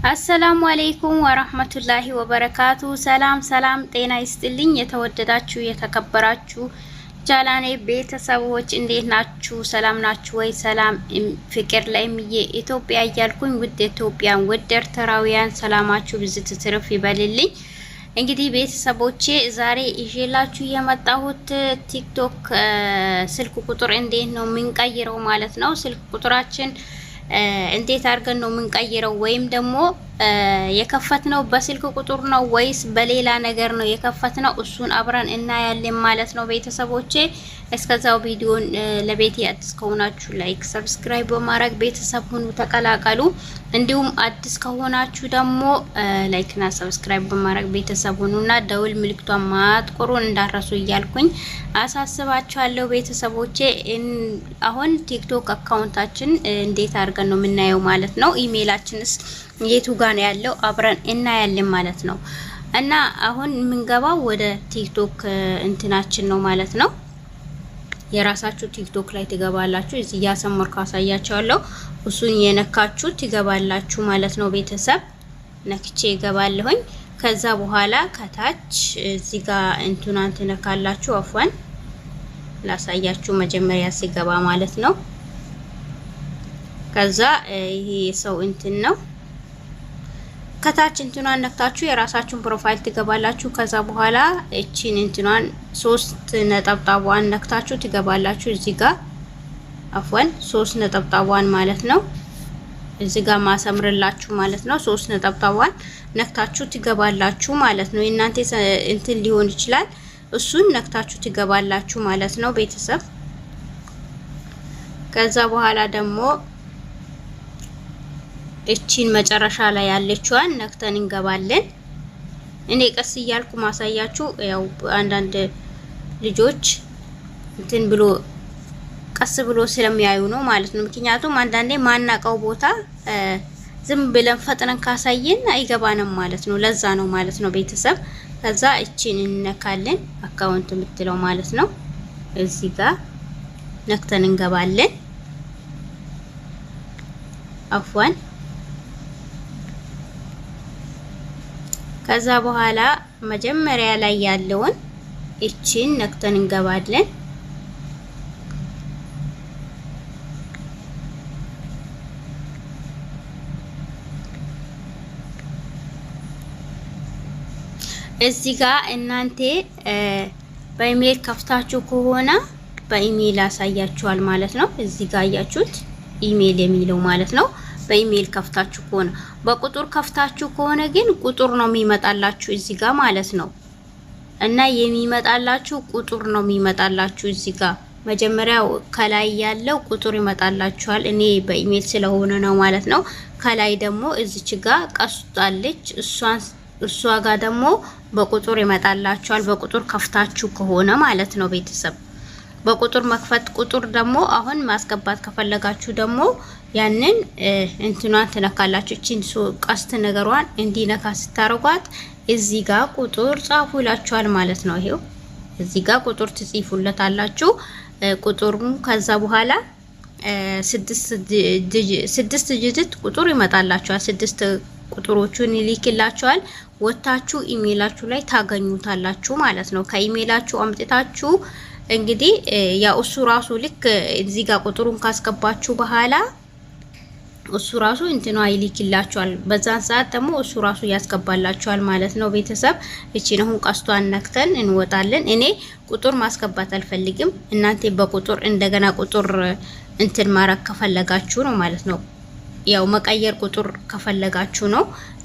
አሰላሙ አለይኩም ወራህመቱላሂ ወበረካቱ። ሰላም ጤና ይስጥልኝ። የተወደዳችሁ የተከበራችሁ ቻናሌ ቤተሰቦች እንዴት ናችሁ? ሰላም ናችሁ ወይ? ሰላም ፍቅር ለእምዬ ኢትዮጵያ እያልኩኝ ውድ ኢትዮጵያን ውድ ኤርትራውያን ሰላማችሁ ብዝት ትርፍ ይበልልኝ። እንግዲህ ቤተሰቦቼ ዛሬ ይዤላችሁ የመጣሁት ቲክቶክ ስልክ ቁጥር እንዴት ነው የምንቀይረው ማለት ነው። ስልክ ቁጥራችን እንዴት አድርገን ነው የምንቀይረው? ወይም ደግሞ የከፈትነው በስልክ ቁጥር ነው ወይስ በሌላ ነገር ነው የከፈትነው? እሱን አብረን እናያለን ማለት ነው ቤተሰቦቼ። እስከዛው ቪዲዮን ለቤቴ አዲስ ከሆናችሁ ላይክ፣ ሰብስክራይብ በማድረግ ቤተሰብ ሁኑ ተቀላቀሉ። እንዲሁም አዲስ ከሆናችሁ ደግሞ ላይክ እና ሰብስክራይብ በማድረግ ቤተሰብ ሁኑና ደውል ምልክቷን ማጥቆሩን እንዳረሱ እያልኩኝ አሳስባችኋለሁ ቤተሰቦቼ። አሁን ቲክቶክ አካውንታችን እንዴት አድርገን ነው የምናየው ማለት ነው። ኢሜይላችንስ የቱ ጋር ነው ያለው? አብረን እናያለን ማለት ነው። እና አሁን የምንገባው ወደ ቲክቶክ እንትናችን ነው ማለት ነው። የራሳችሁ ቲክቶክ ላይ ትገባላችሁ። እዚህ ያሰመርኩ አሳያችኋለሁ። እሱን የነካችሁ ትገባላችሁ ማለት ነው ቤተሰብ። ነክቼ ይገባለሁኝ። ከዛ በኋላ ከታች እዚህ ጋር እንትናን ትነካላችሁ። አፍዋን ላሳያችሁ መጀመሪያ ሲገባ ማለት ነው። ከዛ ይሄ ሰው እንትን ነው። ከታች እንትናን ነክታችሁ የራሳችሁን ፕሮፋይል ትገባላችሁ። ከዛ በኋላ እቺን እንትናን 3 ነጠብጣቧን ነክታችሁ ትገባላችሁ። እዚህ ጋር አፍዋን 3 ነጠብጣቧን ማለት ነው። እዚህ ጋር ማሰምርላችሁ ማለት ነው። 3 ነጠብጣቧን ነክታችሁ ትገባላችሁ ማለት ነው። እናንተ እንትን ሊሆን ይችላል። እሱን ነክታችሁ ትገባላችሁ ማለት ነው ቤተሰብ። ከዛ በኋላ ደግሞ እቺን መጨረሻ ላይ ያለችዋን ነክተን እንገባለን። እኔ ቀስ እያልኩ ማሳያችሁ ያው አንዳንድ ልጆች እንትን ብሎ ቀስ ብሎ ስለሚያዩ ነው ማለት ነው። ምክንያቱም አንዳንዴ ማናቀው ቦታ ዝም ብለን ፈጥነን ካሳየን አይገባንም ማለት ነው። ለዛ ነው ማለት ነው ቤተሰብ። ከዛ እቺን እንነካለን አካውንት የምትለው ማለት ነው። እዚህ ጋር ነክተን እንገባለን። አፍዋን ከዛ በኋላ መጀመሪያ ላይ ያለውን እቺን ነክተን እንገባለን። እዚህ ጋር እናንተ በኢሜል ከፍታችሁ ከሆነ በኢሜል ያሳያችኋል ማለት ነው። እዚህ ጋር አያችሁት ኢሜል የሚለው ማለት ነው። በኢሜል ከፍታችሁ ከሆነ በቁጥር ከፍታችሁ ከሆነ ግን ቁጥር ነው የሚመጣላችሁ እዚህ ጋር ማለት ነው። እና የሚመጣላችሁ ቁጥር ነው የሚመጣላችሁ እዚህ ጋር መጀመሪያ ከላይ ያለው ቁጥር ይመጣላችኋል። እኔ በኢሜል ስለሆነ ነው ማለት ነው። ከላይ ደግሞ እዚች ጋር ቀስጣለች እሷ ጋር ደግሞ በቁጥር ይመጣላችኋል። በቁጥር ከፍታችሁ ከሆነ ማለት ነው ቤተሰብ። በቁጥር መክፈት ቁጥር ደግሞ አሁን ማስገባት ከፈለጋችሁ ደግሞ ያንን እንትኗን ትነካላችሁ። እቺን ቀስት ነገሯን እንዲነካ ስታረጓት እዚህ ጋር ቁጥር ጻፉላችኋል ማለት ነው። ይሄው እዚህ ጋር ቁጥር ትጽፉለታላችሁ ቁጥሩን። ከዛ በኋላ 6 ዲጂት ቁጥር ይመጣላችኋል። 6 ቁጥሮቹን ይልክላችኋል። ወታችሁ ኢሜይላችሁ ላይ ታገኙታላችሁ ማለት ነው። ከኢሜይላችሁ አምጥታችሁ እንግዲህ ያው እሱ ራሱ ልክ እዚህ ጋር ቁጥሩን ካስገባችሁ በኋላ እሱ ራሱ እንትኑ ይልክላችኋል። በዛን ሰዓት ደግሞ እሱ ራሱ ያስገባላችኋል ማለት ነው ቤተሰብ። እቺን አሁን ቀስቷን ነክተን እንወጣለን። እኔ ቁጥር ማስገባት አልፈልግም። እናንተ በቁጥር እንደገና ቁጥር እንትን ማረክ ከፈለጋችሁ ነው ማለት ነው። ያው መቀየር ቁጥር ከፈለጋችሁ ነው።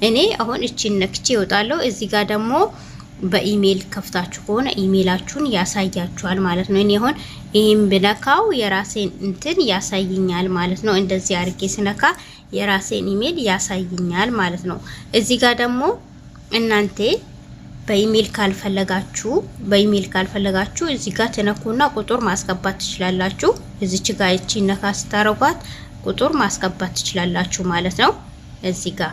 እኔ አሁን እቺን ነክቼ እወጣለሁ። እዚህ ጋር ደግሞ በኢሜል ከፍታችሁ ከሆነ ኢሜይላችሁን ያሳያችኋል ማለት ነው። እኔ አሁን ይሄን ብነካው የራሴን እንትን ያሳይኛል ማለት ነው። እንደዚህ አድርጌ ስነካ የራሴን ኢሜል ያሳይኛል ማለት ነው። እዚህ ጋር ደግሞ እናንተ በኢሜል ካልፈለጋችሁ እዚህ ጋር ተነኩና ቁጥር ማስገባት ትችላላችሁ። እዚች ጋር እቺ ነካ ስታረጓት ቁጥር ማስገባት ትችላላችሁ ማለት ነው እዚህ ጋር።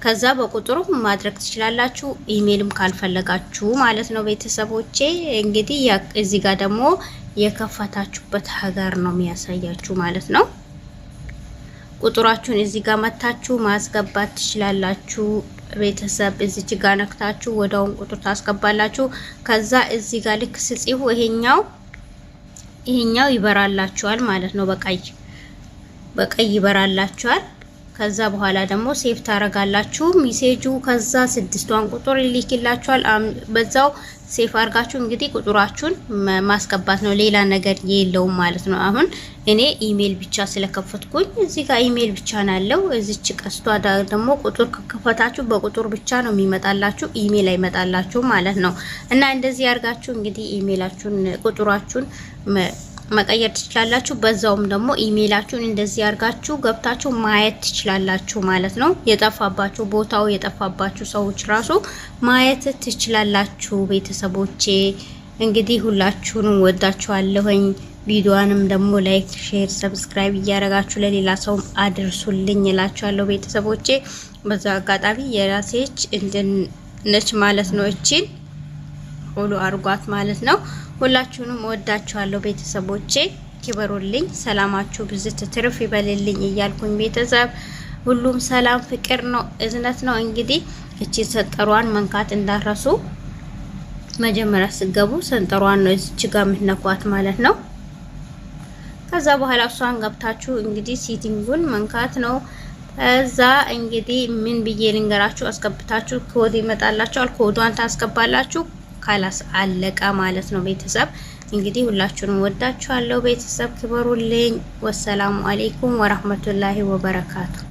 ከዛ በቁጥሩ ማድረግ ትችላላችሁ። ኢሜልም ካልፈለጋችሁ ማለት ነው ቤተሰቦቼ። እንግዲህ እዚህ ጋር ደግሞ የከፈታችሁበት ሀገር ነው የሚያሳያችሁ ማለት ነው። ቁጥራችሁን እዚህ ጋር መታችሁ ማስገባት ትችላላችሁ። ቤተሰብ እዚህ ጋር ነክታችሁ ወዳውን ቁጥር ታስገባላችሁ። ከዛ እዚህ ጋር ልክ ስጽፉ ይሄኛው ይበራላችኋል ማለት ነው። በቀይ ይበራላችኋል። ከዛ በኋላ ደግሞ ሴቭ ታረጋላችሁ ሚሴጁ። ከዛ 6ቷን ቁጥር ይልክላችኋል። በዛው ሴቭ አርጋችሁ እንግዲህ ቁጥራችሁን ማስገባት ነው። ሌላ ነገር የለውም ማለት ነው። አሁን እኔ ኢሜል ብቻ ስለከፈትኩኝ እዚህ ጋር ኢሜል ብቻ ነው ያለው። እዚች ቀስቷ ደግሞ ቁጥር ከከፈታችሁ በቁጥር ብቻ ነው የሚመጣላችሁ፣ ኢሜል አይመጣላችሁ ማለት ነው። እና እንደዚህ አርጋችሁ እንግዲህ ኢሜላችሁን ቁጥራችሁን መቀየር ትችላላችሁ። በዛውም ደግሞ ኢሜላችሁን እንደዚህ አርጋችሁ ገብታችሁ ማየት ትችላላችሁ ማለት ነው። የጠፋባችሁ ቦታው የጠፋባችሁ ሰዎች ራሱ ማየት ትችላላችሁ። ቤተሰቦቼ እንግዲህ ሁላችሁንም ወዳችኋለሁኝ። ቪዲዮአንም ደግሞ ላይክ፣ ሼር፣ ሰብስክራይብ እያረጋችሁ ለሌላ ሰው አድርሱልኝ እላችኋለሁ ቤተሰቦቼ። በዛ አጋጣሚ የራሴች እንደነች ማለት ነው። እቺን ሁሉ አርጓት ማለት ነው። ሁላችሁንም ወዳችኋለሁ ቤተሰቦቼ። ክበሩልኝ፣ ሰላማችሁ ብዝት ትርፍ ይበልልኝ እያልኩኝ ቤተሰብ ሁሉም ሰላም ፍቅር ነው እዝነት ነው። እንግዲህ እቺ ሰንጠሯን መንካት እንዳረሱ። መጀመሪያ ስገቡ ሰንጠሯን ነው እዚች ጋር የምትነኳት ማለት ነው። ከዛ በኋላ እሷን ገብታችሁ እንግዲህ ሴቲንጉን መንካት ነው። እዛ እንግዲህ ምን ብዬ ልንገራችሁ፣ አስገብታችሁ ኮድ ይመጣላችኋል። ኮዷን ታስገባላችሁ። ካላስ አለቀ ማለት ነው ቤተሰብ። እንግዲህ ሁላችሁንም ወዳችኋለሁ ቤተሰብ። ክበሩልኝ። ወሰላሙ አለይኩም ወራህመቱላሂ ወበረካቱ።